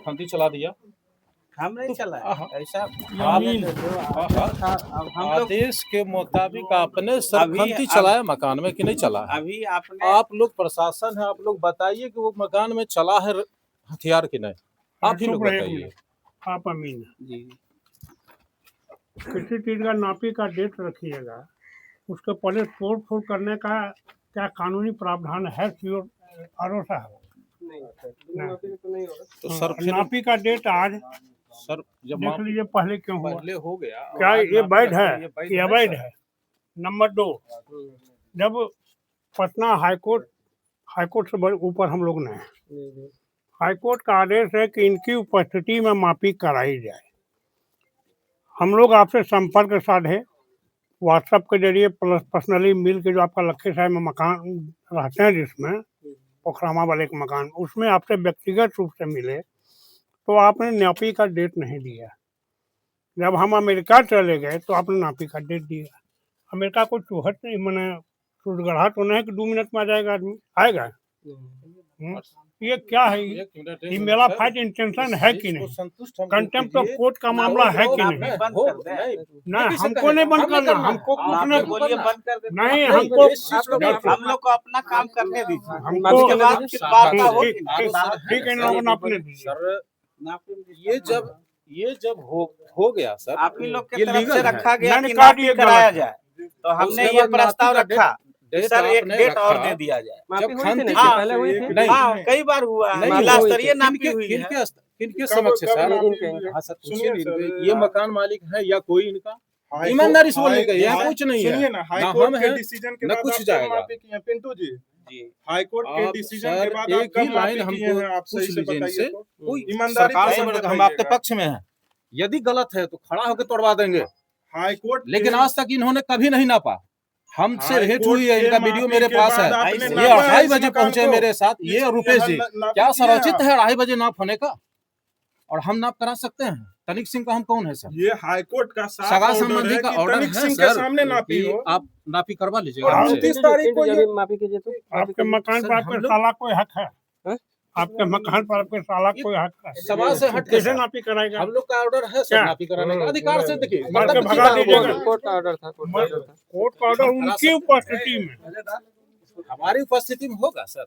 सरफंती चला दिया। हम नहीं चलाए ऐसा। आदेश के मुताबिक आपने सरफंती चलाया मकान में कि नहीं चला? अभी आपने आप लोग प्रशासन है, आप लोग बताइए कि वो मकान में चला है हथियार की नहीं, आप ही लोग बताइए। आप अमीन जी किसी चीज का नापी का डेट रखिएगा, उसके पहले तोड़ फोड़ करने का क्या कानूनी प्रावधान है? आरो साहब तो सर फिर नापी का डेट आज सर जब देख लीजिए, पहले क्यों हुआ? पहले हो गया, क्या ये वैध है? ये ये अवैध है। नंबर 2, जब पटना हाईकोर्ट से बड़े ऊपर हम लोग ने, हाईकोर्ट का आदेश है कि इनकी उपस्थिति में मापी कराई जाए। हम लोग आपसे संपर्क साधे व्हाट्सएप के जरिए प्लस पर्सनली मिल के, जो आपका लखीसराय में मकान रहते हैं जिसमें पोखरामा वाले के मकान, उसमें आपसे व्यक्तिगत रूप से मिले तो आपने नापी का डेट नहीं दिया। जब हम अमेरिका चले गए तो आपने नापी का डेट दिया। अमेरिका को चूहट नहीं, मैंने सुरगढ़ा तो नहीं कि 2 मिनट में आ जाएगा आदमी, आएगा? ये क्या है? ये मेरा फाइट इंटेंशन है कि नहीं? कंटेम्प्ट ऑफ कोर्ट का मामला है कि नहीं? नहीं, हमको नहीं बंद करना, हमको बोलिए बंद कर देते नहीं, हमको हम लोग को अपना काम करने दीजिए। हमको उसके बाद फिर वार्ता होगी। ठीक है, लोगों ने अपने दीजिए। सर ये जब हो गया सर, आप ही लोग ये के तरफ लीगल से है। रखा गया मैंने कि कहा नापी ये कराया गलत जाए, तो हमने उसके ये बाद प्रस्ताव नापी का रखा डेट सर, एक आपने डेट और रखा। दे दिया जाए। जब खंती हाँ, पहले हुई थी? नहीं, हाँ, कई बार हुआ है, जिला स्तरीय नापी हुई है। किनके समक्ष है सर? हाँ सर, पूछिए ये मकान मालिक है या कोई इनका? ईमानदारी से बोलने का, यहाँ कुछ नहीं है। सुनिए ना, हाईकोर्ट के डिसीजन के ना बाद कुछ आप जाएगा। माफी किए हैं पिंटू जी। जी हाईकोर्ट के आप डिसीजन सर के बाद एक आप कब ही लाइन माफी किए हमको हैं? आप पूछ सही से लीजिए बताइए इनसे। तो। कोई ईमानदारी सरकार से से बताइएगा। हम आपके पक्ष में हैं, यदि गलत है तो खड़ा होकर तोड़वा देंगे, हाईकोर्ट लेकिन आज तक इन्होंने कभी नहीं नापा। हमसे भेंट हाईकोर्ट हुई है, के इनका वीडियो माफी मेरे के पास बाद है। आपने ये नापा है 2:30 इस बजे मकान पहुंचे को? मेरे साथ। ये इसलिए रुपेश जी, नापी क्या किए सर हैं उचित आप? है 2:30 बजे नाप होने का? और हम नाप करा सकते हैं? तनिक सिंह का हम कौन है सर? ये हाईकोर्ट का साफ सगा ऑर्डर संबंधी है का कि ऑर्डर तनिक है सिंह के सर सामने नापी कि हो। आप नापी करवा लीजिएगा और हमसे। 29 तारीख को ये माफी कीजिए तो आपके मकान पर आपके साला कोई हक है? आपके मकान पर आपके साला कोई हक है? सभा से हट के कैसे सर, नापी कराएगा? हम लोग का ऑर्डर है सर क्या? नापी कराने का। अधिकार से देखिए, मार के मतलब भगा सीधा दीजिएगा। बोलो। कोर्ट का ऑर्डर था, कोर्ट का ऑर्डर उनकी उपस्थिति में, हमारी उपस्थिति में होगा सर,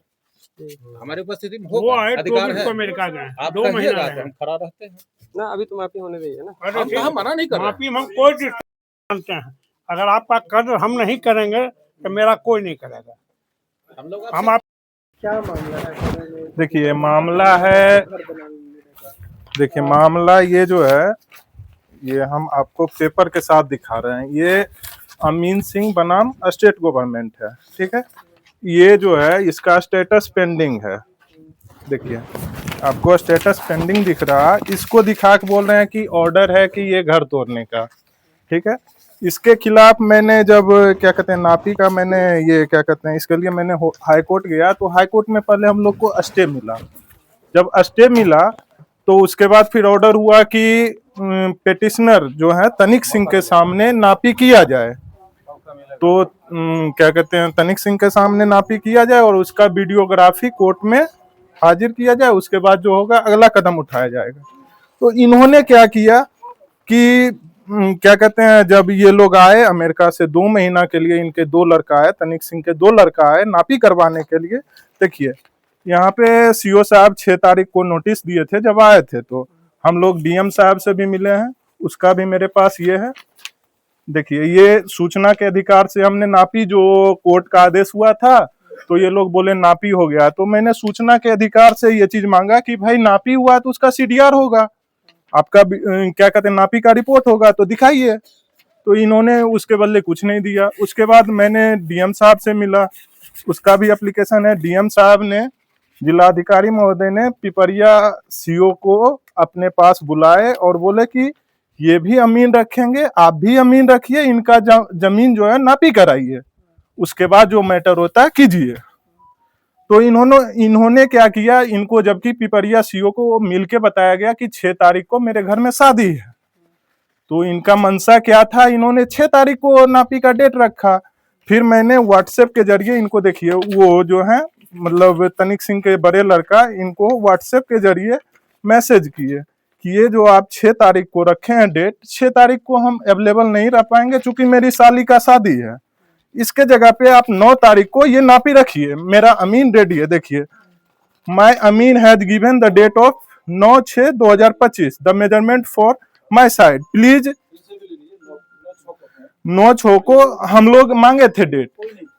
हमारी उपस्थिति में वो होगा, आए अधिकार 24 है। को अमेरिका गए, आप 2 महीना कहिएगा तो रहे। हम खड़ा रहते हैं। ना, अभी तो माफी होने दीजिए ना। हम कहाँ मना नहीं कर रहे हैं। माफी हम कोई जानते हैं, अगर आपका कदर हम नहीं करेंगे तो मेरा कोई नहीं करेगा। हम लोग हम आप देखिए मामला ये जो है, ये हम आपको पेपर के साथ दिखा रहे हैं। ये अमीन सिंह बनाम स्टेट गवर्नमेंट है, ठीक है। ये जो है इसका स्टेटस पेंडिंग है। देखिए आपको स्टेटस पेंडिंग दिख रहा, इसको दिखा के बोल रहे हैं कि ऑर्डर है कि ये घर तोड़ने का, ठीक है। इसके खिलाफ मैंने जब क्या कहते हैं नापी का, मैंने ये क्या कहते हैं इसके लिए मैंने हाई कोर्ट गया, तो हाई कोर्ट में पहले हम लोग को स्टे मिला। जब स्टे मिला तो उसके बाद फिर ऑर्डर हुआ कि पेटिशनर जो है तनिक सिंह के सामने नापी किया जाए। तो क्या कहते हैं तनिक सिंह के सामने नापी किया जाए और उसका वीडियोग्राफी कोर्ट में हाजिर किया जाए। उसके बाद जो होगा अगला कदम उठाया जाएगा। तो इन्होंने क्या किया कि क्या कहते हैं, जब ये लोग आए अमेरिका से 2 महीना के लिए, इनके 2 लड़का आए, तनिक सिंह के 2 लड़का आए नापी करवाने के लिए। देखिए यहाँ पे सीओ साहब 6 तारीख को नोटिस दिए थे जब आए थे, तो हम लोग डीएम साहब से भी मिले हैं, उसका भी मेरे पास ये है। देखिए ये सूचना के अधिकार से हमने नापी, जो कोर्ट का आदेश हुआ था तो ये लोग बोले नापी हो गया, तो मैंने सूचना के अधिकार से ये चीज मांगा कि भाई नापी हुआ तो उसका सीडीआर होगा, आपका क्या कहते हैं नापी का रिपोर्ट होगा तो दिखाइए। तो इन्होंने उसके बदले कुछ नहीं दिया। उसके बाद मैंने डीएम साहब से मिला, उसका भी एप्लीकेशन है। डीएम साहब ने, जिलाधिकारी महोदय ने पिपरिया सीओ को अपने पास बुलाए और बोले कि ये भी अमीन रखेंगे, आप भी अमीन रखिए, इनका जमीन जो है नापी कराइए, उसके बाद जो मैटर होता है कीजिए। तो इन्होंने क्या किया, इनको जबकि पिपरिया सीओ को मिलके बताया गया कि 6 तारीख को मेरे घर में शादी है, तो इनका मनसा क्या था, इन्होंने 6 तारीख को नापी का डेट रखा। फिर मैंने व्हाट्सएप के जरिए इनको, देखिए वो जो है मतलब तनिक सिंह के बड़े लड़का, इनको व्हाट्सएप के जरिए मैसेज किए कि ये जो आप 6 तारीख को रखे हैं डेट, 6 तारीख को हम अवेलेबल नहीं रह पाएंगे क्योंकि मेरी साली का शादी है। इसके जगह पे आप 9 तारीख को ये नापी रखिए। मेरा अमीन रेडी है, देखिए, my amin has given the date of 9/6/2025 the measurement for my side please. 9/6 को हम लोग मांगे थे डेट,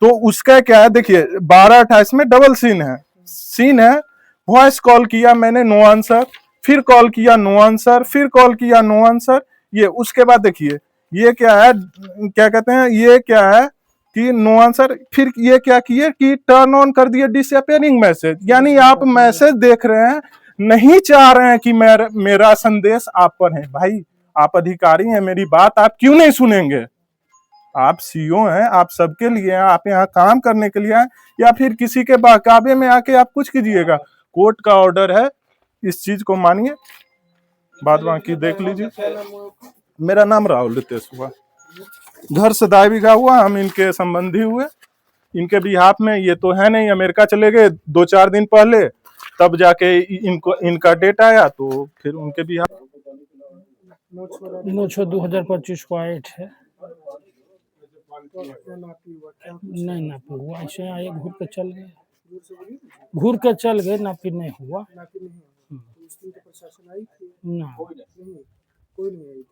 तो उसका क्या है, देखिए 12/28 में डबल सीन है वॉइस कॉल किया मैंने, नो आंसर, फिर कॉल किया नो आंसर, फिर कॉल किया नो आंसर। ये उसके बाद देखिए ये क्या है, क्या कहते हैं, ये क्या है कि नो आंसर, फिर ये क्या किए कि टर्न ऑन कर दिए डिसअपियरिंग मैसेज। यानी आप मैसेज देख रहे हैं, नहीं चाह रहे हैं कि मेरा संदेश आप पर है। भाई आप अधिकारी हैं, मेरी बात आप क्यों नहीं सुनेंगे? आप सीईओ हैं, आप सबके लिए हैं, आप यहाँ काम करने के लिए हैं, या फिर किसी के बहकावे में आके आप कुछ कीजिएगा? कोर्ट का ऑर्डर है, इस चीज को मानिए, बाद बाकी देख लीजिए। मेरा नाम राहुल रितेश हुआ, घर से 2 बीघा हुआ, हम इनके संबंधी हुए। इनके बिहाफ में ये तो है नहीं, अमेरिका चले गए 2-4 दिन पहले, तब जाके इनका डेट आया, तो फिर उनके बिहाफ 9/6/2025 को आइट है। नहीं नापी हुआ, ऐसे आए घूर के चल गए, नापी नहीं हुआ। ना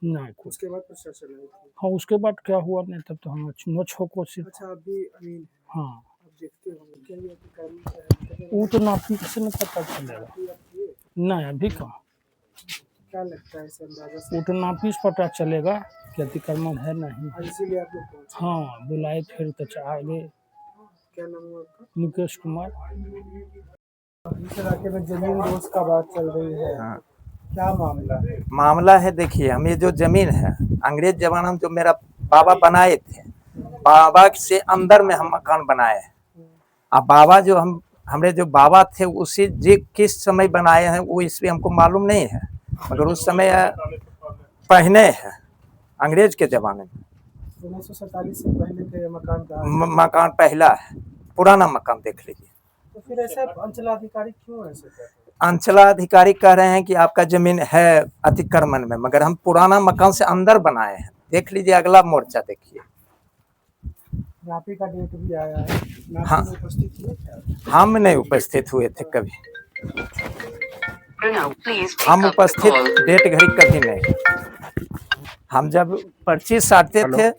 नहीं, उसके बाद प्रशासन आई थी। हाँ उसके बाद क्या हुआ नहीं, तब तो हम 9/6 को सिर्फ। अच्छा अभी अमीन हाँ आप देखते होंगे क्या ये अधिकारी वो तो नापी से नहीं पता चलेगा। नहीं अभी कहाँ, क्या लगता है इस अंदाजा से? वो तो नापी से पता चलेगा कि अतिक्रमण है नहीं। इसीलिए आप लोग पहुंचे। हाँ बुलाए फिर तो आगे। क्या नाम हुआ आपका? मुकेश कुमार। इस इलाके में जमीन दोस्त का बात चल रही है। हाँ। क्या मामला है? मामला है, देखिए हम ये जो जमीन है अंग्रेज जमाना में जो मेरा बाबा बनाए थे, बाबा से अंदर में हम मकान बनाए हैं। अब बाबा जो हमारे जो बाबा थे उसी जी किस समय बनाए हैं वो इसलिए हमको मालूम नहीं है, मगर उस समय पहने है अंग्रेज के जमाने में। 1947 से पहले के मकान का मकान पहला है, पुराना मकान देख लीजिए। तो फिर ऐसे अंचलाधिकारी क्यों ऐसे कर रहे हैं? अंचलाधिकारी कह रहे हैं कि आपका जमीन है अतिक्रमण में, मगर हम पुराना मकान से अंदर बनाए हैं। देख लीजिए अगला मोर्चा देखिए। नापी का डेट भी आया है। नापी हाँ। में उपस्थित हुए क्या? हम नहीं उपस्थित हुए थे कभी, हम उपस्थित डेट घड़ी कभी नहीं। हम जब पर्ची साटते थे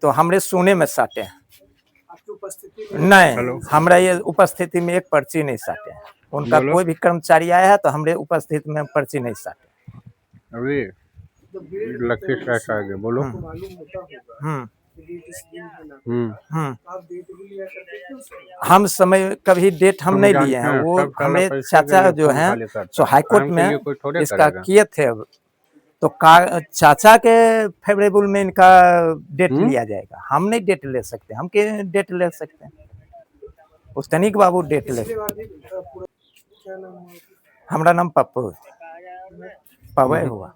तो हमरे सोने में साटे हैं। आपकी उपस्थिति नहीं, हमरा ये उपस्थिति में एक पर्ची नहीं साटे हैं। उनका कोई भी कर्मचारी आया है तो हमरे उपस्थिति में पर्ची नहीं साटे। अभी लखीश का आगे बोलो। मालूम होता होगा कि डेट इस दिन है ना। आप डेट भी लिया करते थे उस समय? हम समय कभी डेट हम नहीं लिए हैं। वो हमारे चाचा जो हैं सो हाईकोर्ट में इसका किए थे, तो चाचा के फेवरेबल में इनका डेट लिया जाएगा। हम नहीं डेट ले सकते, हम के डेट ले सकते हैं? उस तनिक बाबू डेट ले। क्या नाम है? हमारा नाम पप्पू पवय हुआ।